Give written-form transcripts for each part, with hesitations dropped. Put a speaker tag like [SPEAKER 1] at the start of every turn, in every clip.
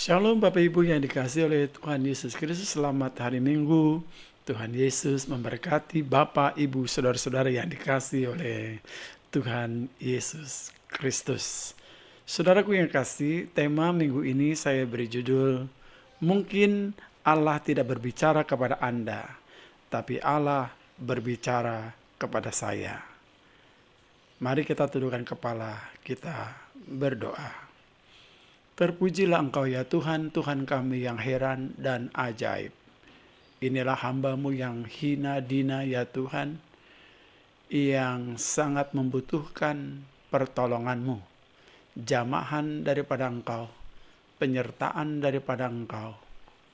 [SPEAKER 1] Shalom Bapak Ibu yang dikasihi oleh Tuhan Yesus Kristus. Selamat hari Minggu. Tuhan Yesus memberkati Bapak, Ibu, Saudara-saudara yang dikasihi oleh Tuhan Yesus Kristus. Saudaraku yang kasih, tema minggu ini saya beri judul, Mungkin Allah tidak berbicara kepada Anda, tapi Allah berbicara kepada saya. Mari kita tundukkan kepala, kita berdoa. Terpujilah Engkau ya Tuhan, Tuhan kami yang heran dan ajaib. Inilah hamba-Mu yang hina dina ya Tuhan, yang sangat membutuhkan pertolongan-Mu, jamahan daripada Engkau, penyertaan daripada Engkau,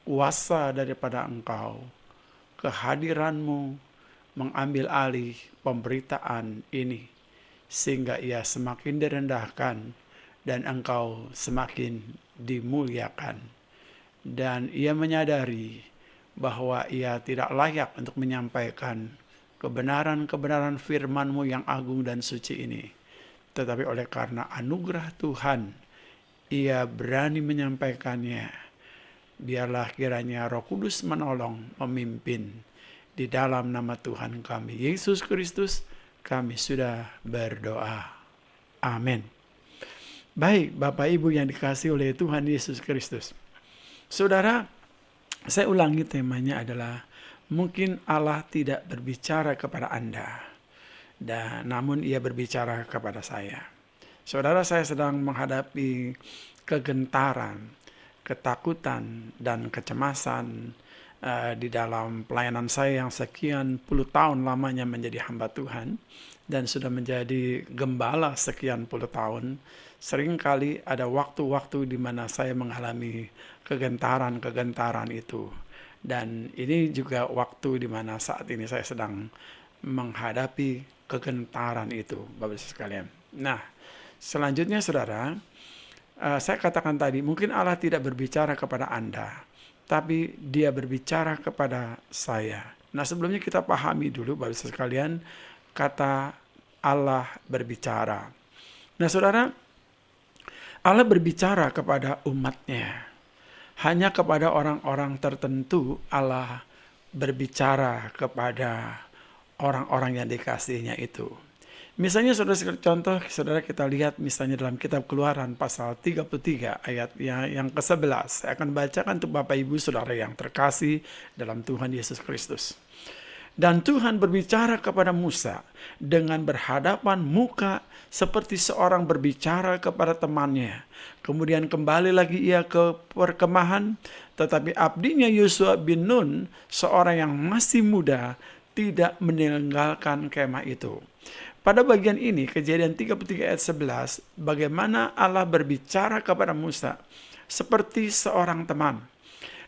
[SPEAKER 1] kuasa daripada Engkau, kehadiran-Mu mengambil alih pemberitaan ini, sehingga ia semakin direndahkan, dan Engkau semakin dimuliakan. Dan ia menyadari bahwa ia tidak layak untuk menyampaikan kebenaran-kebenaran firman-Mu yang agung dan suci ini. Tetapi oleh karena anugerah Tuhan, ia berani menyampaikannya. Biarlah kiranya Roh Kudus menolong, memimpin. Di dalam nama Tuhan kami, Yesus Kristus, kami sudah berdoa. Amin. Baik, Bapak Ibu yang dikasihi oleh Tuhan Yesus Kristus. Saudara, saya ulangi temanya adalah mungkin Allah tidak berbicara kepada Anda, namun ia berbicara kepada saya. Saudara, saya sedang menghadapi kegentaran, ketakutan, dan kecemasan di dalam pelayanan saya yang sekian puluh tahun lamanya menjadi hamba Tuhan dan sudah menjadi gembala sekian puluh tahun. Seringkali ada waktu-waktu di mana saya mengalami kegentaran itu. Dan ini juga waktu di mana saat ini saya sedang menghadapi kegentaran itu, Bapak Ibu sekalian. Nah, selanjutnya saudara, saya katakan tadi, mungkin Allah tidak berbicara kepada Anda, tapi Dia berbicara kepada saya. Nah, sebelumnya kita pahami dulu, Bapak Ibu sekalian, kata Allah berbicara. Nah, saudara, Allah berbicara kepada umatnya. Hanya kepada orang-orang tertentu Allah berbicara kepada orang-orang yang dikasihinya itu. Misalnya saudara kita lihat misalnya dalam kitab Keluaran pasal 33 ayat yang ke-11. Saya akan bacakan untuk Bapak Ibu Saudara yang terkasih dalam Tuhan Yesus Kristus. Dan Tuhan berbicara kepada Musa dengan berhadapan muka seperti seorang berbicara kepada temannya. Kemudian kembali lagi ia ke perkemahan, tetapi abdinya Yosua bin Nun, seorang yang masih muda, tidak meninggalkan kemah itu. Pada bagian ini, Kejadian 33 ayat 11, bagaimana Allah berbicara kepada Musa seperti seorang teman.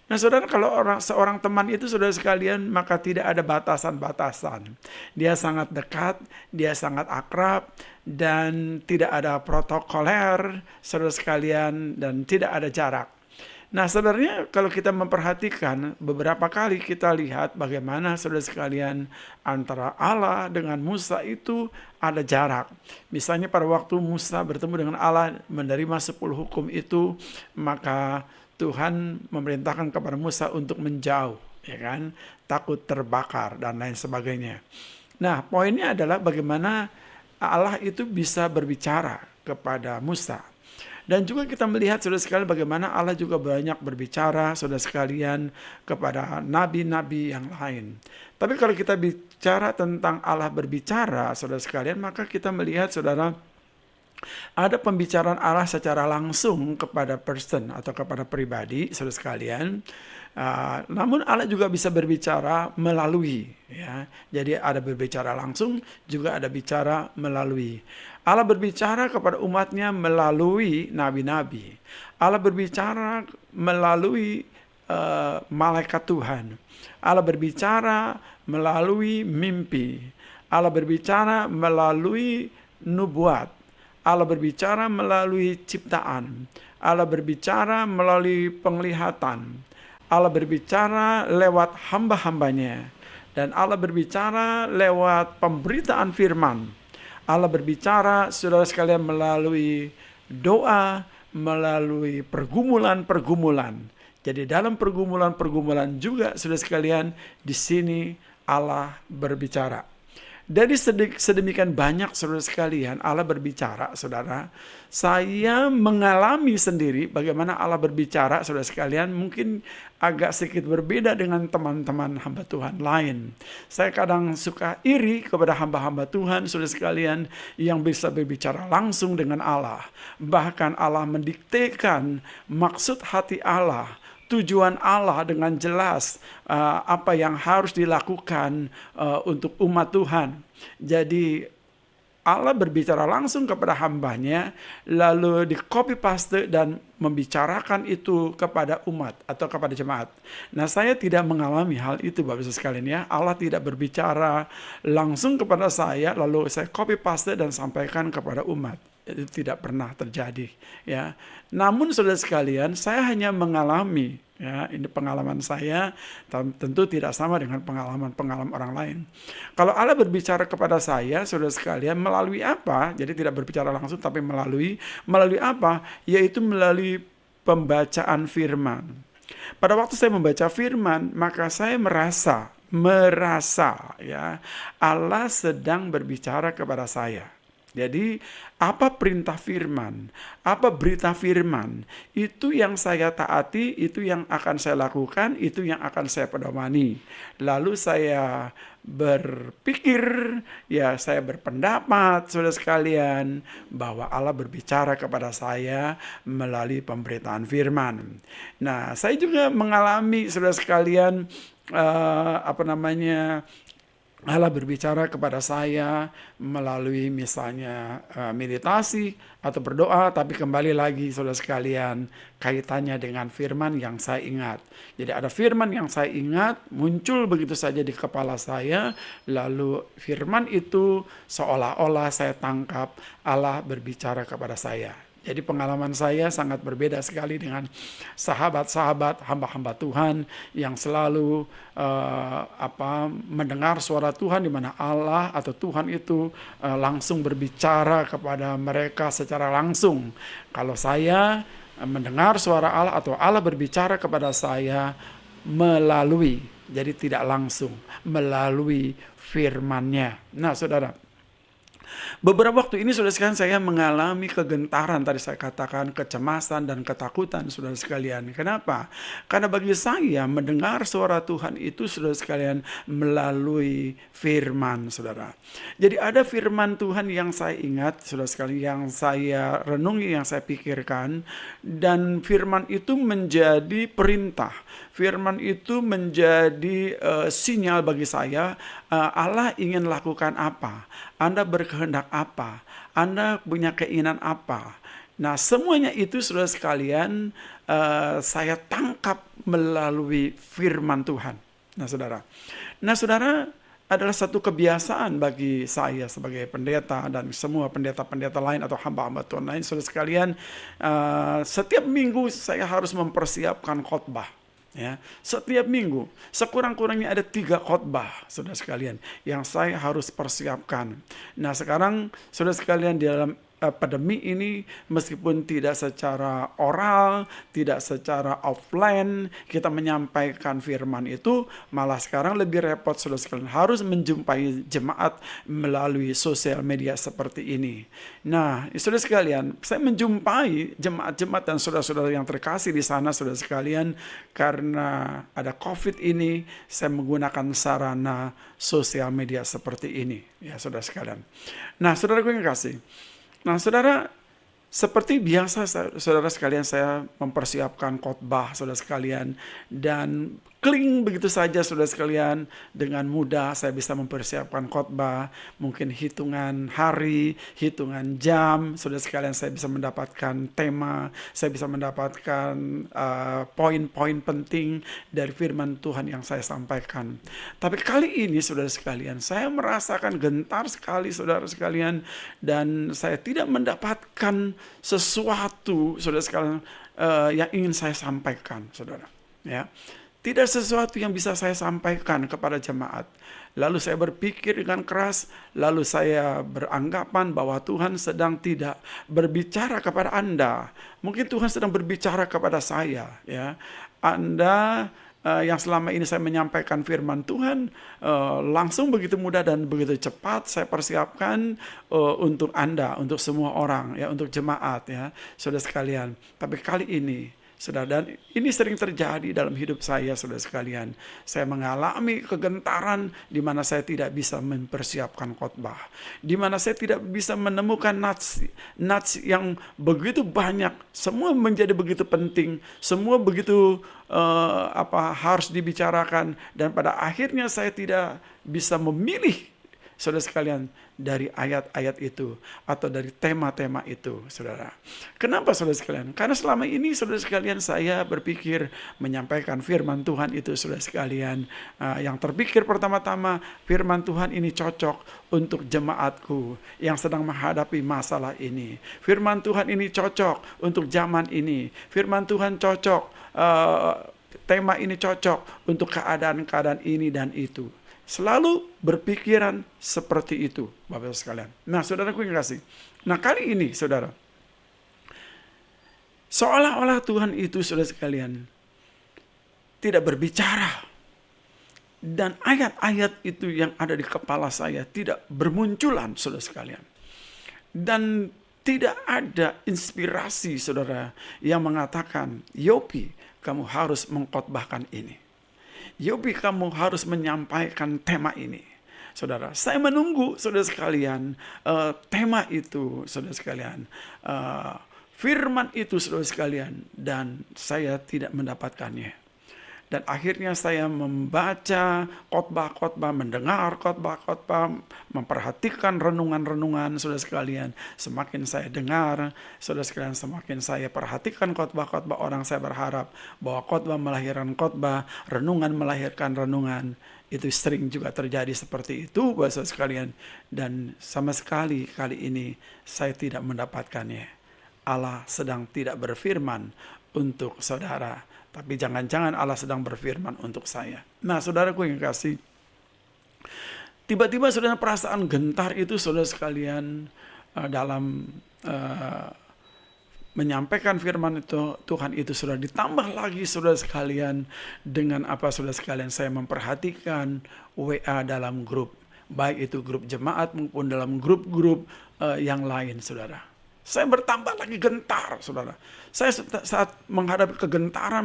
[SPEAKER 1] Nah saudara, kalau seorang teman itu saudara sekalian, maka tidak ada batasan-batasan. Dia sangat dekat, dia sangat akrab, dan tidak ada protokoler saudara sekalian, dan tidak ada jarak. Nah sebenarnya kalau kita memperhatikan, beberapa kali kita lihat bagaimana saudara sekalian antara Allah dengan Musa itu ada jarak. Misalnya pada waktu Musa bertemu dengan Allah menerima 10 hukum itu, maka Tuhan memerintahkan kepada Musa untuk menjauh, ya kan? Takut terbakar dan lain sebagainya. Nah, poinnya adalah bagaimana Allah itu bisa berbicara kepada Musa. Dan juga kita melihat saudara sekalian bagaimana Allah juga banyak berbicara saudara sekalian kepada nabi-nabi yang lain. Tapi kalau kita bicara tentang Allah berbicara saudara sekalian, maka kita melihat saudara ada pembicaraan Allah secara langsung kepada person atau kepada pribadi, saudara sekalian. Namun Allah juga bisa berbicara melalui, ya. Jadi ada berbicara langsung, juga ada bicara melalui. Allah berbicara kepada umatnya melalui nabi-nabi. Allah berbicara melalui malaikat Tuhan. Allah berbicara melalui mimpi. Allah berbicara melalui nubuat. Allah berbicara melalui ciptaan. Allah berbicara melalui penglihatan. Allah berbicara lewat hamba-hambanya. Dan Allah berbicara lewat pemberitaan firman. Allah berbicara saudara sekalian melalui doa, melalui pergumulan-pergumulan. Jadi dalam pergumulan-pergumulan juga, saudara sekalian, di sini Allah berbicara. Dari sedemikian banyak, saudara sekalian, Allah berbicara, saudara. Saya mengalami sendiri bagaimana Allah berbicara, saudara sekalian, mungkin agak sedikit berbeda dengan teman-teman hamba Tuhan lain. Saya kadang suka iri kepada hamba-hamba Tuhan, saudara sekalian, yang bisa berbicara langsung dengan Allah. Bahkan Allah mendiktekan maksud hati Allah, tujuan Allah dengan jelas, apa yang harus dilakukan untuk umat Tuhan. Jadi Allah berbicara langsung kepada hambanya, lalu di copy paste dan membicarakan itu kepada umat atau kepada jemaat. Nah, saya tidak mengalami hal itu, Bapak Ibu sekalian ya. Allah tidak berbicara langsung kepada saya, lalu saya copy paste dan sampaikan kepada umat. Itu tidak pernah terjadi, ya. Namun saudara sekalian, saya hanya mengalami, ya, ini pengalaman saya, tentu tidak sama dengan pengalaman orang lain. Kalau Allah berbicara kepada saya, saudara sekalian, melalui apa? Jadi tidak berbicara langsung, tapi melalui apa? Yaitu melalui pembacaan firman. Pada waktu saya membaca firman, maka saya merasa, ya, Allah sedang berbicara kepada saya. Jadi apa perintah firman, apa berita firman, itu yang saya taati, itu yang akan saya lakukan, itu yang akan saya pedomani. Lalu saya berpikir, ya saya berpendapat, saudara sekalian, bahwa Allah berbicara kepada saya melalui pemberitaan firman. Nah, saya juga mengalami, saudara sekalian, Allah berbicara kepada saya melalui misalnya meditasi atau berdoa, tapi kembali lagi saudara sekalian, kaitannya dengan firman yang saya ingat. Jadi ada firman yang saya ingat muncul begitu saja di kepala saya, lalu firman itu seolah-olah saya tangkap Allah berbicara kepada saya. Jadi pengalaman saya sangat berbeda sekali dengan sahabat-sahabat hamba-hamba Tuhan yang selalu mendengar suara Tuhan, di mana Allah atau Tuhan itu langsung berbicara kepada mereka secara langsung. Kalau saya mendengar suara Allah atau Allah berbicara kepada saya melalui, jadi tidak langsung, melalui firman-Nya. Nah, saudara, beberapa waktu ini saudara sekalian saya mengalami kegentaran, tadi saya katakan kecemasan dan ketakutan saudara sekalian. Kenapa? Karena bagi saya mendengar suara Tuhan itu saudara sekalian melalui firman, saudara. Jadi ada firman Tuhan yang saya ingat saudara sekalian, yang saya renungi, yang saya pikirkan, dan firman itu menjadi perintah. Firman itu menjadi sinyal bagi saya, Allah ingin lakukan apa, Anda berkehendak apa, Anda punya keinginan apa. Nah, semuanya itu saudara sekalian saya tangkap melalui firman Tuhan. Nah, saudara adalah satu kebiasaan bagi saya sebagai pendeta dan semua pendeta-pendeta lain atau hamba-hamba Tuhan lain, saudara sekalian, setiap minggu saya harus mempersiapkan khotbah. Ya, setiap minggu sekurang-kurangnya ada 3 khotbah, saudara sekalian, yang saya harus persiapkan. Nah, sekarang saudara sekalian, di dalam pandemi ini, meskipun tidak secara oral, tidak secara offline kita menyampaikan firman itu, malah sekarang lebih repot saudara sekalian, harus menjumpai jemaat melalui sosial media seperti ini. Nah, saudara sekalian, saya menjumpai jemaat-jemaat dan saudara-saudara yang terkasih di sana, saudara sekalian, karena ada COVID ini, saya menggunakan sarana sosial media seperti ini, ya saudara sekalian. Nah, saudara yang kasih, nah, saudara, seperti biasa saudara sekalian, saya mempersiapkan khotbah saudara sekalian, dan kling begitu saja saudara sekalian, dengan mudah saya bisa mempersiapkan khotbah. Mungkin hitungan hari, hitungan jam, saudara sekalian, saya bisa mendapatkan tema, saya bisa mendapatkan poin-poin penting dari firman Tuhan yang saya sampaikan. Tapi kali ini saudara sekalian, saya merasakan gentar sekali saudara sekalian, dan saya tidak mendapatkan sesuatu saudara sekalian yang ingin saya sampaikan, saudara. Ya, Tidak sesuatu yang bisa saya sampaikan kepada jemaat. Lalu saya berpikir dengan keras, lalu saya beranggapan bahwa Tuhan sedang tidak berbicara kepada Anda. Mungkin Tuhan sedang berbicara kepada saya, ya. Anda yang selama ini saya menyampaikan firman Tuhan langsung begitu mudah dan begitu cepat saya persiapkan untuk Anda, untuk semua orang, ya, untuk jemaat, ya, saudara sekalian. Tapi kali ini, saudara, dan ini sering terjadi dalam hidup saya, saudara sekalian. Saya mengalami kegentaran di mana saya tidak bisa mempersiapkan khotbah, di mana saya tidak bisa menemukan nats yang begitu banyak, semua menjadi begitu penting, semua begitu harus dibicarakan, dan pada akhirnya saya tidak bisa memilih, saudara sekalian, dari ayat-ayat itu atau dari tema-tema itu, saudara. Kenapa, saudara sekalian? Karena selama ini, saudara sekalian, saya berpikir menyampaikan firman Tuhan itu, saudara sekalian, yang terpikir pertama-tama, firman Tuhan ini cocok untuk jemaatku yang sedang menghadapi masalah ini. Firman Tuhan ini cocok untuk zaman ini. Firman Tuhan cocok, tema ini cocok untuk keadaan-keadaan ini dan itu. Selalu berpikiran seperti itu, Bapak sekalian. Nah, saudaraku yang kasih. Nah, kali ini, saudara, seolah-olah Tuhan itu, saudara sekalian, tidak berbicara. Dan ayat-ayat itu yang ada di kepala saya tidak bermunculan, saudara sekalian. Dan tidak ada inspirasi, saudara, yang mengatakan, Yopi, kamu harus mengkhotbahkan ini. Yopi, kamu harus menyampaikan tema ini. Saudara, saya menunggu, saudara sekalian, tema itu, saudara sekalian, firman itu, saudara sekalian, dan saya tidak mendapatkannya. Dan akhirnya saya membaca khotbah-khotbah, mendengar khotbah-khotbah, memperhatikan renungan-renungan, saudara sekalian. Semakin saya dengar, saudara sekalian, semakin saya perhatikan khotbah-khotbah orang, saya berharap bahwa khotbah melahirkan khotbah, renungan melahirkan renungan. Itu sering juga terjadi seperti itu, saudara sekalian. Dan sama sekali kali ini saya tidak mendapatkannya. Allah sedang tidak berfirman untuk saudara, tapi jangan-jangan Allah sedang berfirman untuk saya. Nah, saudaraku yang kasih, tiba-tiba saudara perasaan gentar itu, saudara sekalian, dalam menyampaikan firman itu, Tuhan itu sudah ditambah lagi, saudara sekalian, dengan apa, saudara sekalian, saya memperhatikan WA dalam grup, baik itu grup jemaat maupun dalam grup-grup yang lain, saudara. Saya bertambah lagi gentar, saudara. Saya saat menghadapi kegentaran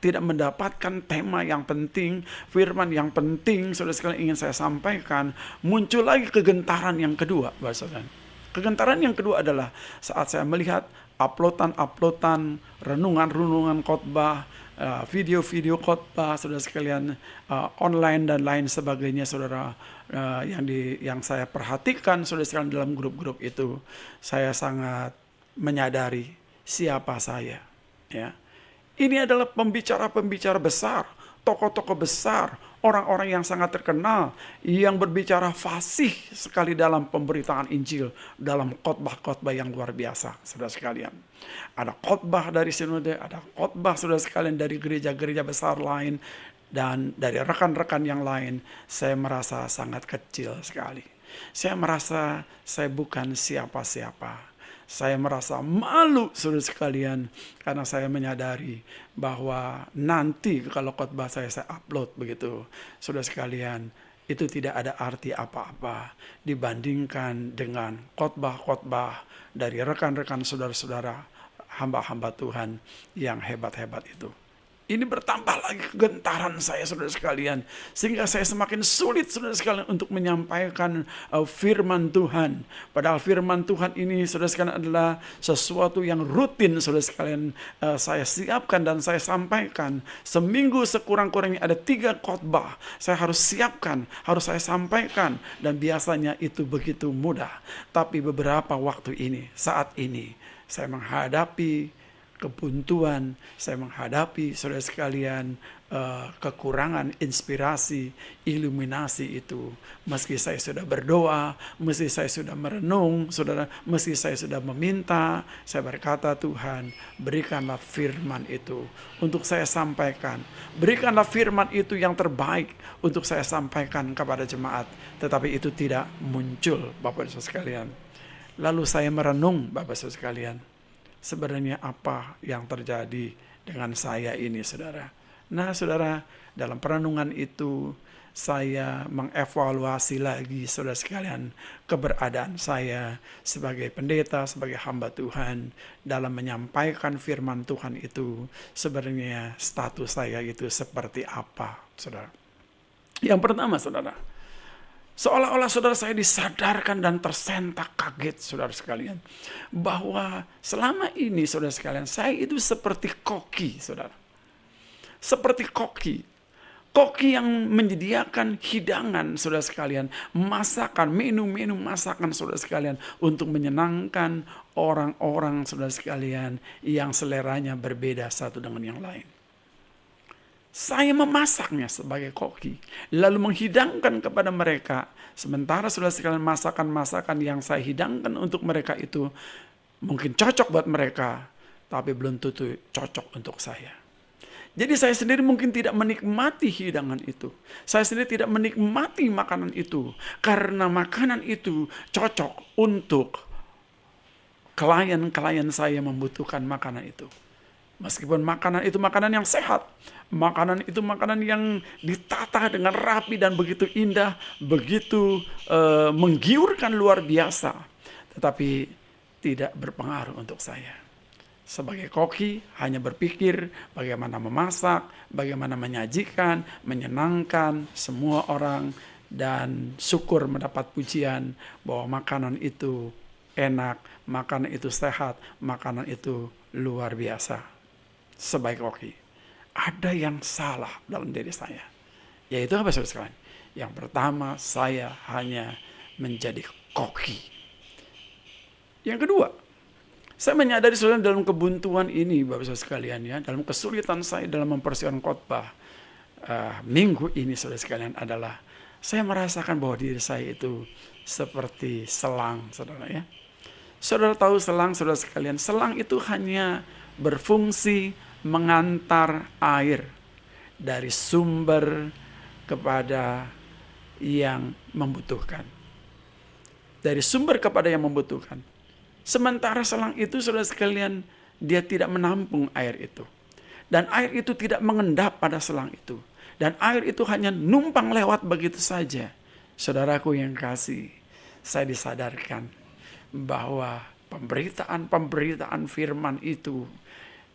[SPEAKER 1] tidak mendapatkan tema yang penting, firman yang penting, saudara sekalian, ingin saya sampaikan, muncul lagi kegentaran yang kedua, saudara. Kegentaran yang kedua adalah saat saya melihat uploadan renungan-renungan khotbah, video-video khotbah, saudara sekalian, online dan lain sebagainya, saudara, yang saya perhatikan, saudara sekalian, dalam grup-grup itu, saya sangat menyadari siapa saya, ya. Ini adalah pembicara-pembicara besar, tokoh-tokoh besar, orang-orang yang sangat terkenal, yang berbicara fasih sekali dalam pemberitaan Injil, dalam khotbah-khotbah yang luar biasa, saudara sekalian. Ada khotbah dari sinode, ada khotbah, saudara sekalian, dari gereja-gereja besar lain, dan dari rekan-rekan yang lain. Saya merasa sangat kecil sekali. Saya merasa saya bukan siapa-siapa. Saya merasa malu, saudara sekalian, karena saya menyadari bahwa nanti kalau khotbah saya upload begitu, saudara sekalian, itu tidak ada arti apa-apa dibandingkan dengan khotbah-khotbah dari rekan-rekan saudara-saudara, hamba-hamba Tuhan yang hebat-hebat itu. Ini bertambah lagi kegentaran saya, saudara sekalian, sehingga saya semakin sulit, saudara sekalian, untuk menyampaikan firman Tuhan. Padahal firman Tuhan ini, saudara sekalian, adalah sesuatu yang rutin, saudara sekalian, saya siapkan dan saya sampaikan. Seminggu sekurang-kurangnya ada 3 khotbah saya harus siapkan, harus saya sampaikan, dan biasanya itu begitu mudah. Tapi beberapa waktu ini, saat ini, saya menghadapi kebuntuan, saya menghadapi saudara sekalian kekurangan inspirasi, iluminasi itu. Meski saya sudah berdoa, meski saya sudah merenung, saudara, meski saya sudah meminta, saya berkata, Tuhan, berikanlah firman itu untuk saya sampaikan. Berikanlah firman itu yang terbaik untuk saya sampaikan kepada jemaat. Tetapi itu tidak muncul, Bapak Saudara sekalian. Lalu saya merenung, Bapak Saudara sekalian, sebenarnya apa yang terjadi dengan saya ini, saudara. Nah, saudara, dalam perenungan itu saya mengevaluasi lagi, saudara sekalian, keberadaan saya sebagai pendeta, sebagai hamba Tuhan dalam menyampaikan firman Tuhan itu. Sebenarnya status saya itu seperti apa, saudara. Yang pertama, saudara, seolah-olah saudara saya disadarkan dan tersentak kaget, saudara sekalian, bahwa selama ini, saudara sekalian, saya itu seperti koki, saudara. Seperti koki yang menyediakan hidangan, saudara sekalian, masakan, minum masakan, saudara sekalian, untuk menyenangkan orang-orang, saudara sekalian, yang seleranya berbeda satu dengan yang lain. Saya memasaknya sebagai koki, lalu menghidangkan kepada mereka. Sementara saudara sekalian, masakan-masakan yang saya hidangkan untuk mereka itu mungkin cocok buat mereka, tapi belum tentu cocok untuk saya. Jadi saya sendiri mungkin tidak menikmati hidangan itu. Saya sendiri tidak menikmati makanan itu. Karena makanan itu cocok untuk klien-klien saya membutuhkan makanan itu. Meskipun makanan itu makanan yang sehat. Makanan itu makanan yang ditata dengan rapi dan begitu indah. Begitu menggiurkan luar biasa. Tetapi tidak berpengaruh untuk saya. Sebagai koki hanya berpikir bagaimana memasak, bagaimana menyajikan, menyenangkan semua orang, dan syukur mendapat pujian bahwa makanan itu enak, makanan itu sehat, makanan itu luar biasa. Sebagai koki, ada yang salah dalam diri saya. Yaitu apa, saudara sekalian? Yang pertama, saya hanya menjadi koki. Yang kedua, saya menyadari, saudara, dalam kebuntuan ini, Bapak Saudara sekalian, ya, dalam kesulitan saya dalam mempersiapkan khotbah minggu ini, saudara sekalian, adalah saya merasakan bahwa diri saya itu seperti selang, saudara, ya. Saudara tahu selang, saudara sekalian, selang itu hanya berfungsi mengantar air dari sumber kepada yang membutuhkan. Dari sumber kepada yang membutuhkan. Sementara selang itu, saudara sekalian, dia tidak menampung air itu. Dan air itu tidak mengendap pada selang itu. Dan air itu hanya numpang lewat begitu saja. Saudaraku yang kasih, saya disadarkan bahwa pemberitaan firman itu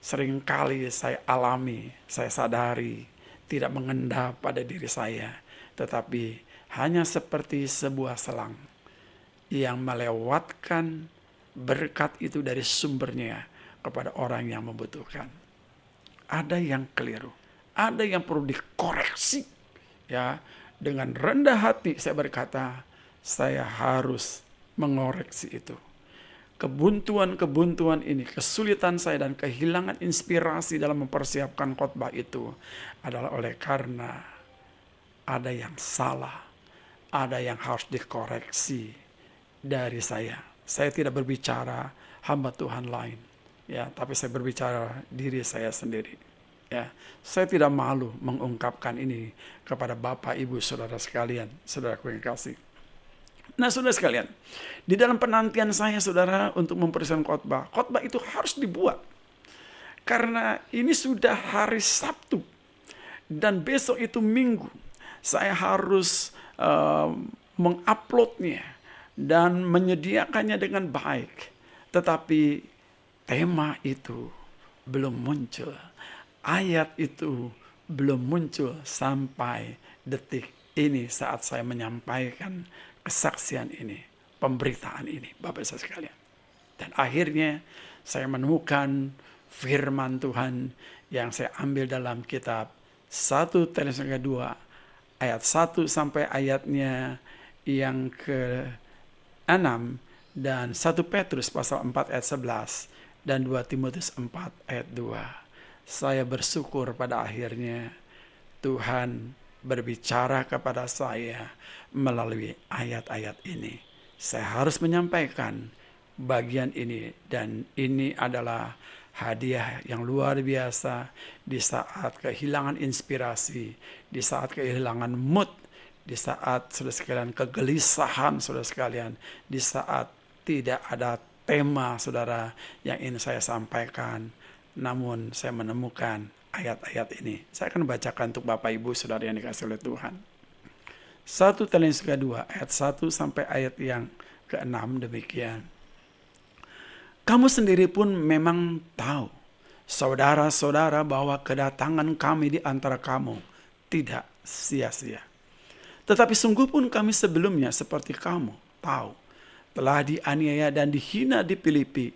[SPEAKER 1] seringkali saya alami, saya sadari, tidak mengendap pada diri saya. Tetapi hanya seperti sebuah selang yang melewatkan berkat itu dari sumbernya kepada orang yang membutuhkan. Ada yang keliru, ada yang perlu dikoreksi. Ya, dengan rendah hati saya berkata, saya harus mengoreksi itu. Kebuntuan ini, kesulitan saya dan kehilangan inspirasi dalam mempersiapkan khotbah itu adalah oleh karena ada yang salah, ada yang harus dikoreksi dari saya. Saya tidak berbicara hamba Tuhan lain, ya, tapi saya berbicara diri saya sendiri. Ya, saya tidak malu mengungkapkan ini kepada Bapak, Ibu, saudara sekalian, saudaraku yang kasih. Nah, saudara sekalian, di dalam penantian saya, saudara, untuk mempersiapkan khotbah itu harus dibuat. Karena ini sudah hari Sabtu dan besok itu Minggu. Saya harus menguploadnya dan menyediakannya dengan baik. Tetapi tema itu belum muncul. Ayat itu belum muncul sampai detik ini saat saya menyampaikan kesaksian ini, pemberitaan ini, Bapak Ibu sekalian. Dan akhirnya saya menemukan firman Tuhan yang saya ambil dalam kitab 1 Tesalonika 2 ayat 1 sampai ayatnya yang ke-6 dan 1 Petrus pasal 4 ayat 11 dan 2 Timotius 4 ayat 2. Saya bersyukur pada akhirnya Tuhan berbicara kepada saya melalui ayat-ayat ini. Saya harus menyampaikan bagian ini, dan ini adalah hadiah yang luar biasa di saat kehilangan inspirasi, di saat kehilangan mood, di saat saudara sekalian kegelisahan saudara sekalian, di saat tidak ada tema saudara yang ingin saya sampaikan, namun saya menemukan ayat-ayat ini. Saya akan bacakan untuk Bapak Ibu Saudara yang dikasihi oleh Tuhan. 1 Tesalonika 2 ayat 1 sampai ayat yang ke-6 demikian. Kamu sendiri pun memang tahu, saudara-saudara, bahwa kedatangan kami di antara kamu tidak sia-sia. Tetapi sungguh pun kami sebelumnya seperti kamu tahu, telah dianiaya dan dihina di Filipi,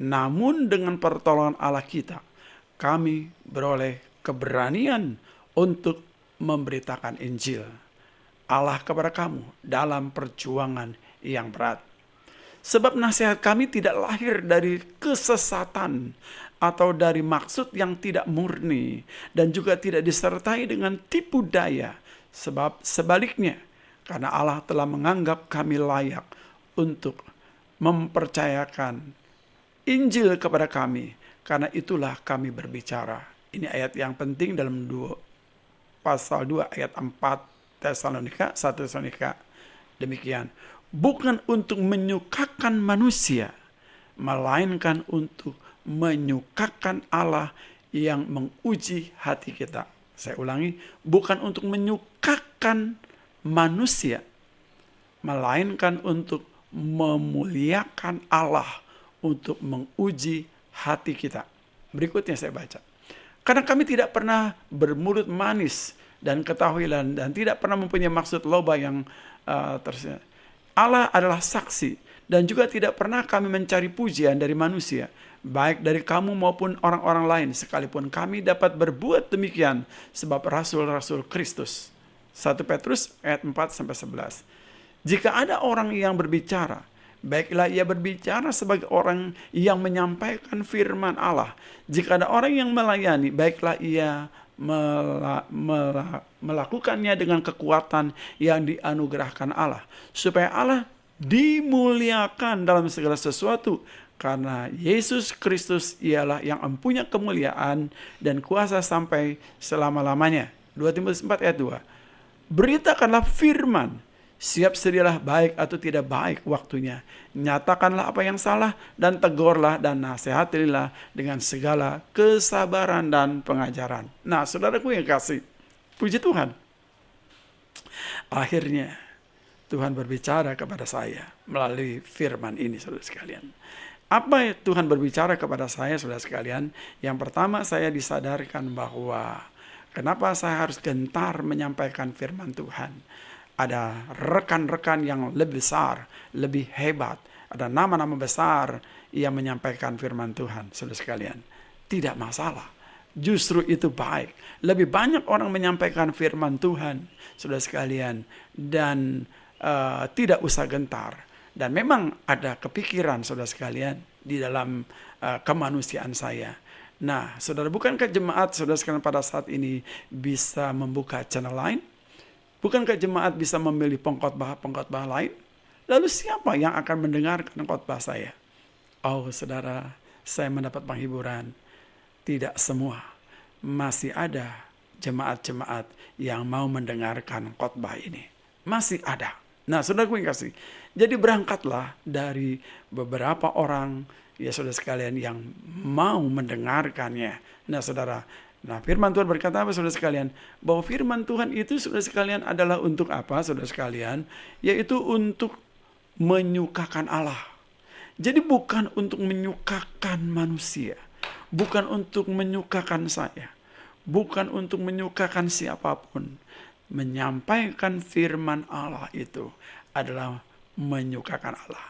[SPEAKER 1] namun dengan pertolongan Allah kita, kami beroleh keberanian untuk memberitakan Injil Allah kepada kamu dalam perjuangan yang berat. Sebab nasihat kami tidak lahir dari kesesatan atau dari maksud yang tidak murni, dan juga tidak disertai dengan tipu daya. Sebab sebaliknya, karena Allah telah menganggap kami layak untuk mempercayakan Injil kepada kami, karena itulah kami berbicara. Ini ayat yang penting dalam pasal 2 ayat 4 Tesalonika, 1 Tesalonika. Demikian. Bukan untuk menyukakan manusia, melainkan untuk menyukakan Allah yang menguji hati kita. Saya ulangi, bukan untuk menyukakan manusia, melainkan untuk memuliakan Allah, untuk menguji hati kita. Berikutnya saya baca. Karena kami tidak pernah bermulut manis dan ketahuilan, dan tidak pernah mempunyai maksud loba yang tersirat. Allah adalah saksi, dan juga tidak pernah kami mencari pujian dari manusia, baik dari kamu maupun orang-orang lain, sekalipun kami dapat berbuat demikian sebab rasul-rasul Kristus. 1 Petrus ayat 4-11. Jika ada orang yang berbicara, baiklah ia berbicara sebagai orang yang menyampaikan firman Allah. Jika ada orang yang melayani, baiklah ia melakukannya dengan kekuatan yang dianugerahkan Allah, supaya Allah dimuliakan dalam segala sesuatu, karena Yesus Kristus ialah yang mempunyai kemuliaan dan kuasa sampai selama-lamanya. 2 Timotius 4 ayat 2. Beritakanlah firman, siap sedialah baik atau tidak baik waktunya. Nyatakanlah apa yang salah dan tegurlah dan nasihatilah dengan segala kesabaran dan pengajaran. Nah, saudaraku yang kasih, puji Tuhan. Akhirnya Tuhan berbicara kepada saya melalui firman ini, saudara sekalian. Apa Tuhan berbicara kepada saya, saudara sekalian? Yang pertama, saya disadarkan bahwa kenapa saya harus gentar menyampaikan firman Tuhan. Ada rekan-rekan yang lebih besar, lebih hebat. Ada nama-nama besar yang menyampaikan firman Tuhan, saudara sekalian. Tidak masalah. Justru itu baik. Lebih banyak orang menyampaikan firman Tuhan, saudara sekalian. Dan tidak usah gentar. Dan memang ada kepikiran, saudara sekalian, di dalam kemanusiaan saya. Nah, saudara, bukankah jemaat, saudara sekalian, pada saat ini bisa membuka channel lain? Bukankah jemaat bisa memilih pengkhotbah lain? Lalu siapa yang akan mendengarkan khotbah saya? Oh, saudara, saya mendapat penghiburan. Tidak semua. Masih ada jemaat-jemaat yang mau mendengarkan khotbah ini. Masih ada. Nah, saudaraku yang kasih. Jadi berangkatlah dari beberapa orang, ya saudara sekalian, yang mau mendengarkannya. Nah, saudara, firman Tuhan berkata apa, saudara sekalian? Bahwa firman Tuhan itu, saudara sekalian, adalah untuk apa, saudara sekalian? Yaitu untuk menyukakan Allah. Jadi bukan untuk menyukakan manusia. Bukan untuk menyukakan saya. Bukan untuk menyukakan siapapun. Menyampaikan firman Allah itu adalah menyukakan Allah.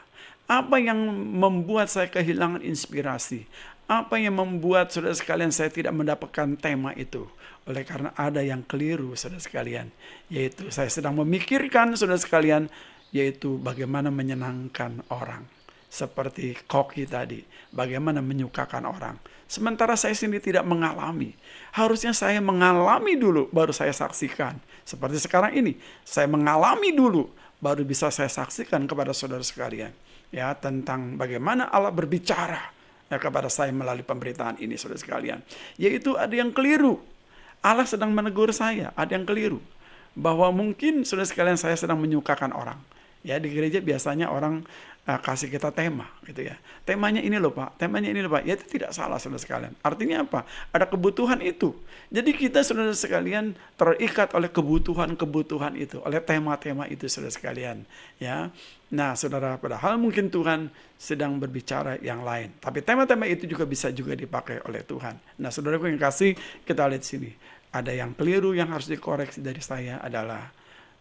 [SPEAKER 1] Apa yang membuat saya kehilangan inspirasi? Apa yang membuat, saudara sekalian, saya tidak mendapatkan tema itu? Oleh karena ada yang keliru, saudara sekalian. Yaitu saya sedang memikirkan, saudara sekalian, yaitu bagaimana menyenangkan orang. seperti koki tadi, bagaimana menyukakan orang. Sementara saya sendiri tidak mengalami. Harusnya saya mengalami dulu, baru saya saksikan. Seperti sekarang ini, saya mengalami dulu, baru bisa saya saksikan kepada saudara sekalian. Ya, tentang bagaimana Allah berbicara ya, kepada saya melalui pemberitaan ini, saudara sekalian. Yaitu ada yang keliru. Allah sedang menegur saya, ada yang keliru. Bahwa mungkin saudara sekalian saya sedang menyukakan orang. Ya, di gereja biasanya orang kasih kita tema gitu ya. Temanya ini loh Pak, temanya ini loh Pak. Ya itu tidak salah saudara sekalian. Artinya apa? Ada kebutuhan itu. Jadi kita saudara sekalian terikat oleh kebutuhan-kebutuhan itu, oleh tema-tema itu saudara sekalian. Ya. Nah, saudara, padahal mungkin Tuhan sedang berbicara yang lain. Tapi tema-tema itu juga bisa juga dipakai oleh Tuhan. Nah, saudaraku yang kasih, kita lihat sini. Ada yang keliru yang harus dikoreksi dari saya adalah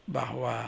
[SPEAKER 1] bahwa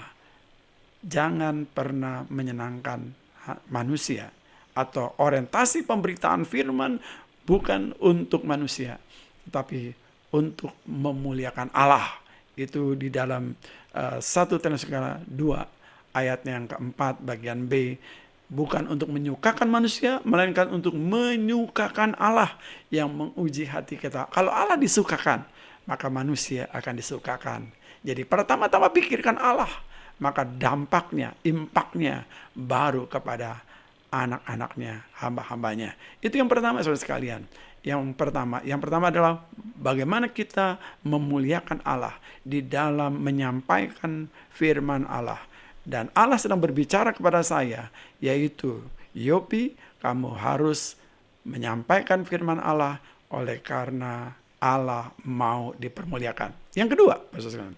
[SPEAKER 1] jangan pernah menyenangkan manusia, atau orientasi pemberitaan firman bukan untuk manusia, tapi untuk memuliakan Allah. Itu di dalam 1 Tesalonika 2 ayatnya yang keempat bagian B. Bukan untuk menyukakan manusia, melainkan untuk menyukakan Allah yang menguji hati kita. Kalau Allah disukakan, maka manusia akan disukakan. Jadi pertama-tama pikirkan Allah, maka dampaknya, impaknya baru kepada anak-anaknya, hamba-hambanya. Itu yang pertama saudara sekalian. Yang pertama adalah bagaimana kita memuliakan Allah di dalam menyampaikan firman Allah. Dan Allah sedang berbicara kepada saya, yaitu, Yopi, kamu harus menyampaikan firman Allah oleh karena Allah mau dipermuliakan. Yang kedua, saudara sekalian,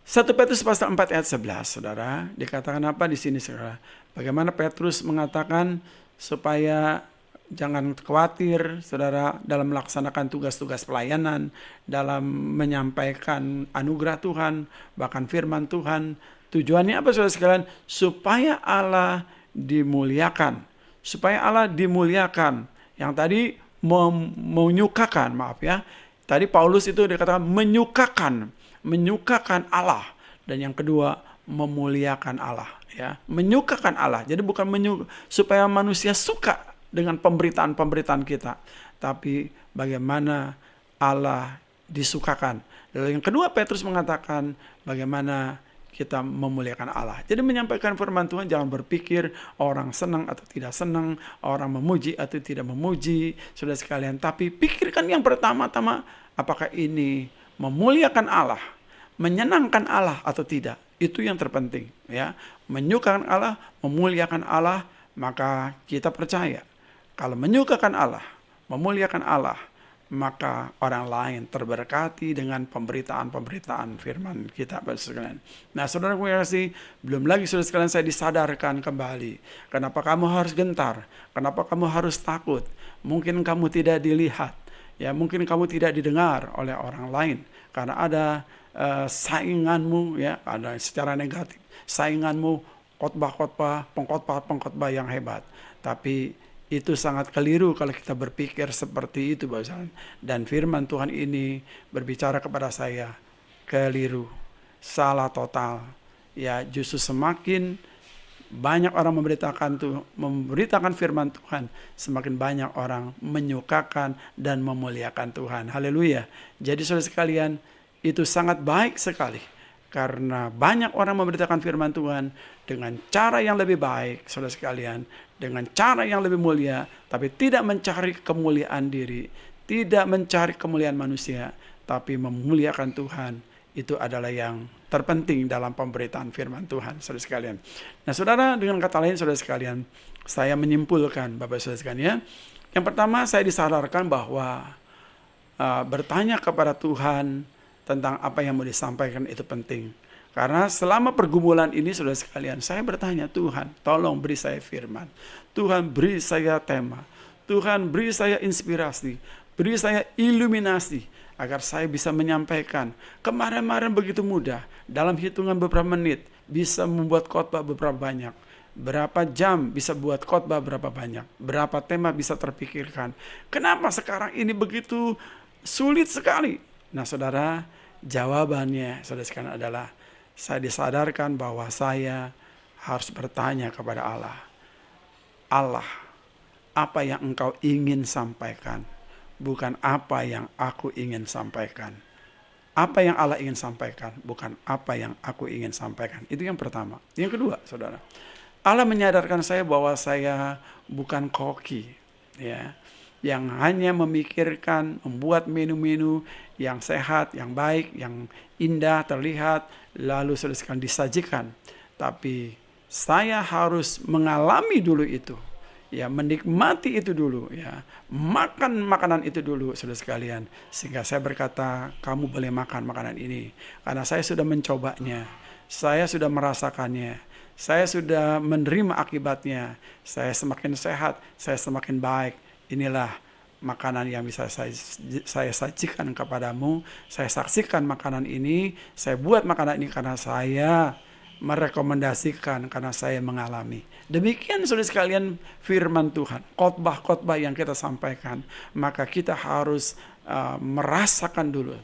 [SPEAKER 1] 1 Petrus pasal 4 ayat 11, saudara, dikatakan apa di sini, saudara? Bagaimana Petrus mengatakan supaya jangan khawatir, saudara, dalam melaksanakan tugas-tugas pelayanan, dalam menyampaikan anugerah Tuhan, bahkan firman Tuhan. Tujuannya apa, saudara sekalian? Supaya Allah dimuliakan. Supaya Allah dimuliakan. Yang tadi menyukakan, maaf ya. Tadi Paulus itu dikatakan menyukakan Allah, dan yang kedua memuliakan Allah, ya, menyukakan Allah. Jadi bukan supaya manusia suka dengan pemberitaan kita, tapi bagaimana Allah disukakan. Lalu yang kedua Petrus mengatakan bagaimana kita memuliakan Allah. Jadi menyampaikan firman Tuhan jangan berpikir orang senang atau tidak senang, orang memuji atau tidak memuji, saudara sekalian, tapi pikirkan yang pertama-tama, apakah ini memuliakan Allah, menyenangkan Allah atau tidak. Itu yang terpenting, ya. Menyukakan Allah, memuliakan Allah, maka kita percaya kalau menyukakan Allah, memuliakan Allah, maka orang lain terberkati dengan pemberitaan firman kita, sekalian. Nah, saudara kasih, belum lagi saudara sekalian saya disadarkan kembali. Kenapa kamu harus gentar? Kenapa kamu harus takut? Mungkin kamu tidak dilihat, ya, mungkin kamu tidak didengar oleh orang lain karena ada sainganmu, ya, ada secara negatif sainganmu, pengkhotbah yang hebat. Tapi itu sangat keliru kalau kita berpikir seperti itu, Bapak. Dan firman Tuhan ini berbicara kepada saya, keliru, salah total. Ya, justru semakin banyak orang memberitakan firman Tuhan, semakin banyak orang menyukakan dan memuliakan Tuhan. Haleluya. Jadi saudara sekalian, itu sangat baik sekali. Karena banyak orang memberitakan firman Tuhan dengan cara yang lebih baik, saudara sekalian, dengan cara yang lebih mulia, tapi tidak mencari kemuliaan diri, tidak mencari kemuliaan manusia, tapi memuliakan Tuhan. Itu adalah yang terpenting dalam pemberitaan firman Tuhan, saudara sekalian. Nah, saudara, dengan kata lain, saudara sekalian, saya menyimpulkan, Bapak saudara sekalian, ya. Yang pertama, saya disadarkan bahwa bertanya kepada Tuhan tentang apa yang mau disampaikan itu penting. Karena selama pergumulan ini, saudara sekalian, saya bertanya, Tuhan, tolong beri saya firman. Tuhan, beri saya tema. Tuhan, beri saya inspirasi. Beri saya iluminasi agar saya bisa menyampaikan. Kemarin-kemarin begitu mudah, dalam hitungan beberapa menit bisa membuat khotbah beberapa banyak. Berapa jam bisa buat khotbah berapa banyak. Berapa tema bisa terpikirkan. Kenapa sekarang ini begitu sulit sekali? Nah, saudara, jawabannya, saudara sekalian, adalah saya disadarkan bahwa saya harus bertanya kepada Allah. Allah, apa yang engkau ingin sampaikan, bukan apa yang aku ingin sampaikan. Apa yang Allah ingin sampaikan, bukan apa yang aku ingin sampaikan. Itu yang pertama. Yang kedua, saudara, Allah menyadarkan saya bahwa saya bukan koki, ya, yang hanya memikirkan membuat menu-menu yang sehat, yang baik, yang indah terlihat, lalu saudara disajikan. Tapi saya harus mengalami dulu itu, ya, menikmati itu dulu, ya, makan makanan itu dulu, saudara sekalian, sehingga saya berkata, kamu boleh makan makanan ini, karena saya sudah mencobanya, saya sudah merasakannya, saya sudah menerima akibatnya, saya semakin sehat, saya semakin baik. Inilah makanan yang bisa saya sajikan kepadamu. Saya saksikan makanan ini, saya buat makanan ini karena saya merekomendasikan, karena saya mengalami. Demikian saudara sekalian firman Tuhan, khotbah-khotbah yang kita sampaikan, maka kita harus merasakan dulu,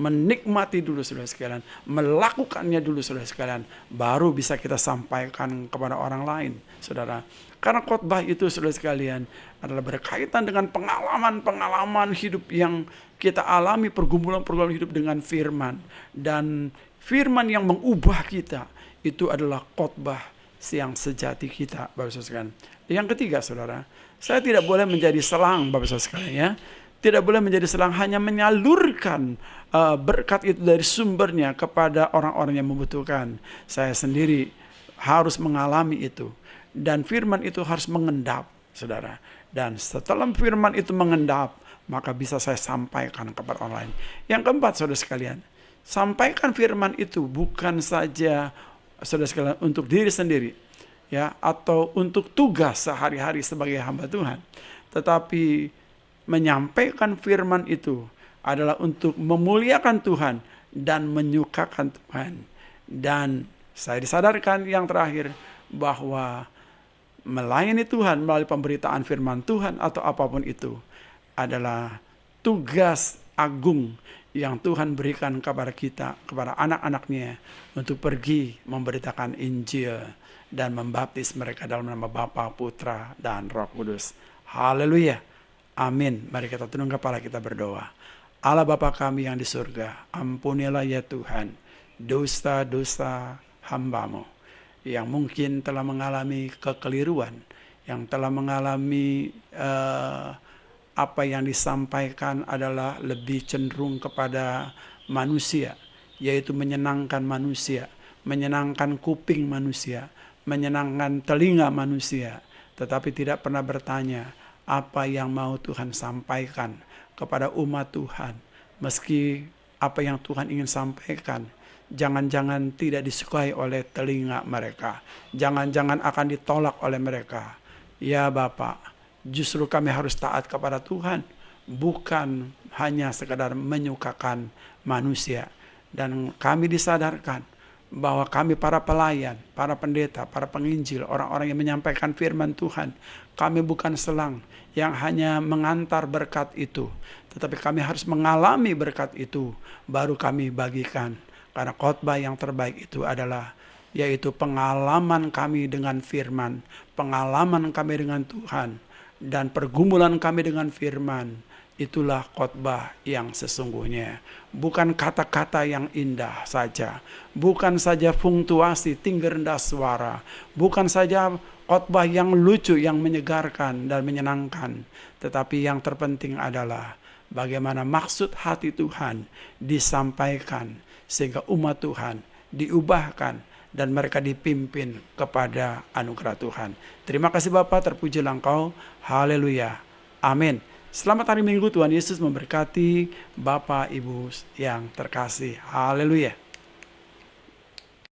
[SPEAKER 1] menikmati dulu saudara sekalian, melakukannya dulu saudara sekalian, baru bisa kita sampaikan kepada orang lain, saudara. Karena khotbah itu saudara sekalian adalah berkaitan dengan pengalaman-pengalaman hidup yang kita alami, pergumulan-pergumulan hidup dengan firman, dan firman yang mengubah kita itu adalah khotbah yang sejati kita, Bapak Saudara sekalian. Yang ketiga, saudara, saya tidak boleh menjadi selang, Bapak Saudara sekalian, ya. Tidak boleh menjadi selang hanya menyalurkan berkat itu dari sumbernya kepada orang-orang yang membutuhkan. Saya sendiri harus mengalami itu, dan firman itu harus mengendap, saudara. Dan setelah firman itu mengendap, maka bisa saya sampaikan kepada orang lain. Yang keempat, saudara sekalian, sampaikan firman itu bukan saja, saudara sekalian, untuk diri sendiri, ya, atau untuk tugas sehari-hari sebagai hamba Tuhan, tetapi menyampaikan firman itu adalah untuk memuliakan Tuhan dan menyukakan Tuhan. Dan saya disadarkan yang terakhir bahwa melayani Tuhan melalui pemberitaan firman Tuhan atau apapun itu adalah tugas agung yang Tuhan berikan kepada kita, kepada anak-anaknya, untuk pergi memberitakan Injil dan membaptis mereka dalam nama Bapa, Putra, dan Roh Kudus. Haleluya. Amin. Mari kita tunduk kepala, kita berdoa. Allah Bapa kami yang di surga, ampunilah ya Tuhan dosa-dosa hamba-Mu yang mungkin telah mengalami kekeliruan, yang telah mengalami apa yang disampaikan adalah lebih cenderung kepada manusia, yaitu menyenangkan manusia, menyenangkan kuping manusia, menyenangkan telinga manusia, tetapi tidak pernah bertanya apa yang mau Tuhan sampaikan kepada umat Tuhan. Meski apa yang Tuhan ingin sampaikan jangan-jangan tidak disukai oleh telinga mereka, jangan-jangan akan ditolak oleh mereka. Ya Bapa, justru kami harus taat kepada Tuhan, bukan hanya sekadar menyukakan manusia. Dan kami disadarkan bahwa kami para pelayan, para pendeta, para penginjil, orang-orang yang menyampaikan firman Tuhan, kami bukan selang yang hanya mengantar berkat itu, tetapi kami harus mengalami berkat itu, baru kami bagikan. Karena khotbah yang terbaik itu adalah yaitu pengalaman kami dengan firman, pengalaman kami dengan Tuhan, dan pergumulan kami dengan firman. Itulah khotbah yang sesungguhnya. Bukan kata-kata yang indah saja, bukan saja punktuasi, tinggi rendah suara, bukan saja khotbah yang lucu, yang menyegarkan dan menyenangkan, tetapi yang terpenting adalah bagaimana maksud hati Tuhan disampaikan sehingga umat Tuhan diubahkan dan mereka dipimpin kepada anugerah Tuhan. Terima kasih Bapa, terpujilah Engkau. Haleluya. Amin. Selamat hari Minggu, Tuhan Yesus memberkati Bapak Ibu yang terkasih. Haleluya.